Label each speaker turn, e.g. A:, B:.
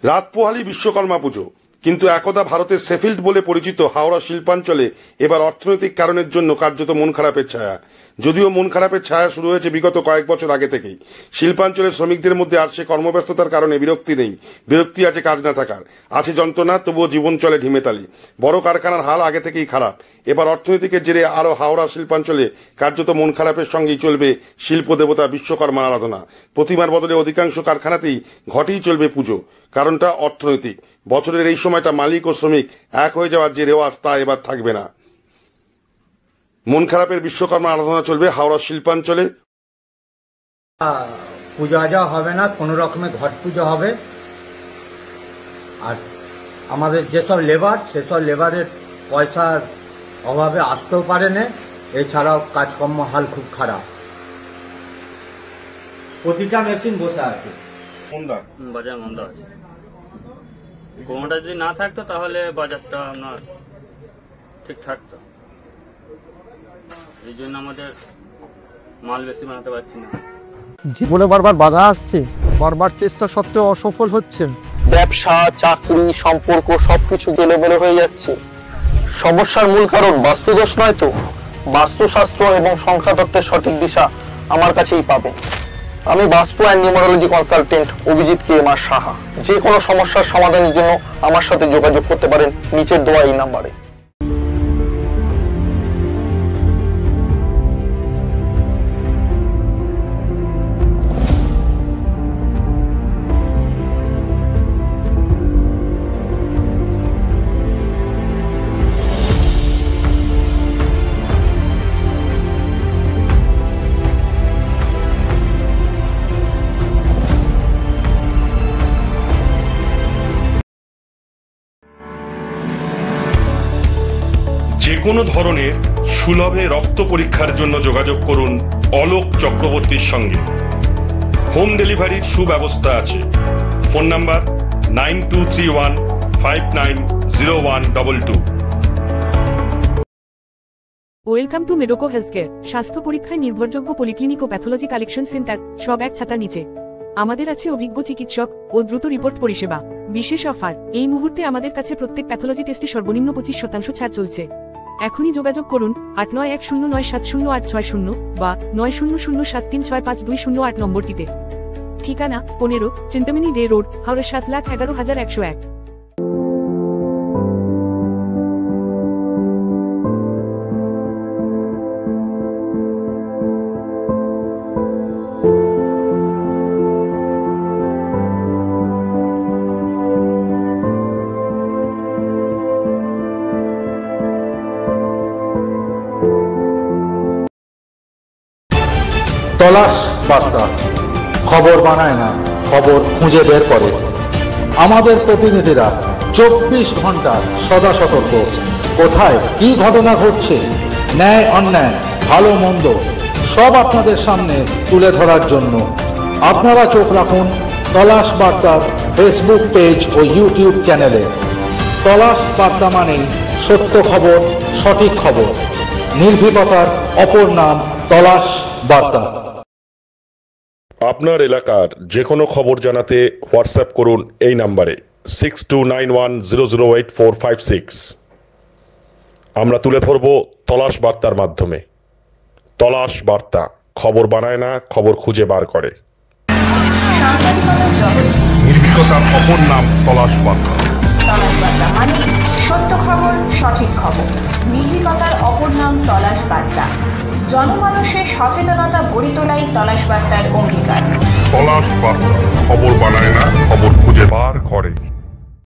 A: রাত পোহালি বিশ্বকর্মা পুজো, কিন্তু একদা ভারতের শেফিল্ড বলে পরিচিত হাওড়া শিল্পাঞ্চলে এবার অর্থনৈতিক কারণের জন্য কার্যত মন খারাপের ছায়া। যদিও মন খারাপের ছায়া শুরু হয়েছে বিগত কয়েক বছর আগে থেকেই। শিল্পাঞ্চলের শ্রমিকদের মধ্যে আর সে কর্মব্যস্ততার কারণে বিরক্তি নেই, বিরক্তি আছে কাজ না থাকার, আছে যন্ত্রণা, তবুও জীবন চলে ঢিমেতালি। বড় কারখানার হাল আগে থেকেই খারাপ, এবার অর্থনৈতিকের জেরে আরো হাওড়া শিল্পাঞ্চলে কার্যত মন খারাপের সঙ্গেই চলবে শিল্প দেবতা বিশ্বকর্মা আরাধনা। প্রতিমার বদলে অধিকাংশ কারখানাতেই ঘটেই চলবে পুজো, কারণটা অর্থনৈতিক। বছরের এই সময়টা মালিক ও শ্রমিক এক হয়ে যাওয়ার যে রেওয়াজ তা এবার থাকবে না। মন খারাপের বিশ্বকর্মা আরাধনা চলবে হাওড়া শিল্পাঞ্চলে।
B: পূজা আজা হবে না, কোনো রকমের ঘট পুজো হবে। আর আমাদের যেসব লেবার, সেসব লেবারের পয়সার অভাবে আসতেও পারে না। এছাড়াও কাজকর্ম হাল খুব খারাপ, প্রতিটা মেশিন বসে আছে।
C: বাজার মন্দ আছে, কোনোটা যদি না থাকতো তাহলে বাজারটা আপনার ঠিক থাকতো। এই জন্য আমাদের মাল বেশি বানাতে পারছি না।
D: জীবনে বারবার বাধা আসছে, বারবার চেষ্টা সত্ত্বেও অসফল হচ্ছেন।
E: ব্যবসা, চাকরি, সম্পর্ক সবকিছু গেলেমেলে হয়ে যাচ্ছে। সমস্যার মূল কারণ বাস্তুদোষ নয় তো, বাস্তুশাস্ত্র এবং সংখ্যাতত্ত্বের সঠিক দিশা আমার কাছেই পাবেন। আমি বাস্তু and numerology consultant Abhijit KMR Saha. যে কোনো সমস্যার সমাধানের জন্য আমার সাথে যোগাযোগ করতে পারেন নিচের দেওয়া এই নাম্বারে।
A: যে কোনো ধরনের সুলভে রক্ত পরীক্ষার জন্য যোগাযোগ করুন অলোক চক্রবর্তীর সঙ্গে। হোম ডেলিভারির সুব্যবস্থা আছে। Phone number 9231590122।
F: Welcome to মেডোকো healthcare. স্বাস্থ্য পরীক্ষায় নির্ভরযোগ্য পলিক্লিনিক ও প্যাথোলজি কালেকশন সেন্টার, সব এক ছাতার নিচে। আমাদের আছে অভিজ্ঞ চিকিৎসক ও দ্রুত রিপোর্ট পরিষেবা। বিশেষ অফার, এই মুহূর্তে আমাদের কাছে প্রত্যেক প্যাথোলজি টেস্টে সর্বনিম্ন 25% ছাড় চলছে। এখনই যোগাযোগ করুন 8910970860 বা 9007365208 নম্বরটিতে। ঠিকানা 15 চিন্তামণি ডে রোড, হাওড়া 7,11,101।
G: তলাশ বার্তা, খবর বানায় না, খবর খুঁজে বের করে। আমাদের প্রতিনিধিরা 24 ঘন্টা সদা সতর্ক। কোথায় কি ঘটনা ঘটছে, ন্যায় অন্যায়, ভালো মন্দ সব আপনাদের সামনে তুলে ধরার জন্য আপনারা চোখ রাখুন তলাশ বার্তার ফেসবুক পেজ ও ইউটিউব চ্যানেলে। তলাশ বার্তা মানেই সত্য খবর, সঠিক খবর। নির্ভীকতার অপর নাম তলাশ বার্তা।
A: আপনার এলাকার যে কোনো খবর জানাতে হোয়াটসঅ্যাপ করুন এই নাম্বারে 6291008456। আমরা তুলে ধরব তলাশ বার্তার মাধ্যমে। তলাশ বার্তা, খবর বানায় না, খবর খুঁজে বার করে। নির্ভীকতার অপর নাম তলাশ বার্তা।
H: তলাশ বার্তা মানে সত্য খবর, সঠিক খবর। নির্ভীকতার অপর নাম তলাশ বার্তা। জনমানুষের সচেতনতা গড়ে তোলাই তলাশ বার্তার অঙ্গীকার।
A: তলাশ বার্তা, খবর বানায় না, খবর খুঁজে বার করে।